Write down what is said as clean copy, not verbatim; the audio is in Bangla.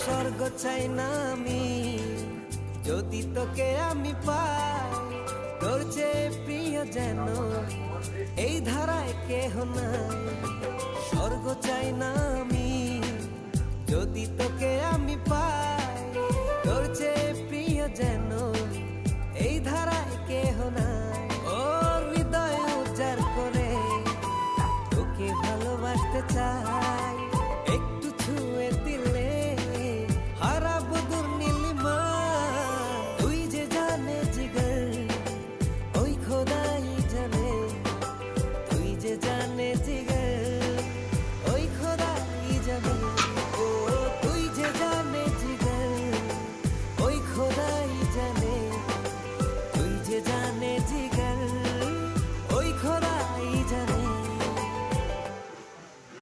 স্বর্গ চাই না আমি যদি তোকে আমি পাই, তোর চেয়ে প্রিয় যেন এই ধারায় কেহ নাই। স্বর্গ চাই না আমি যদি তোকে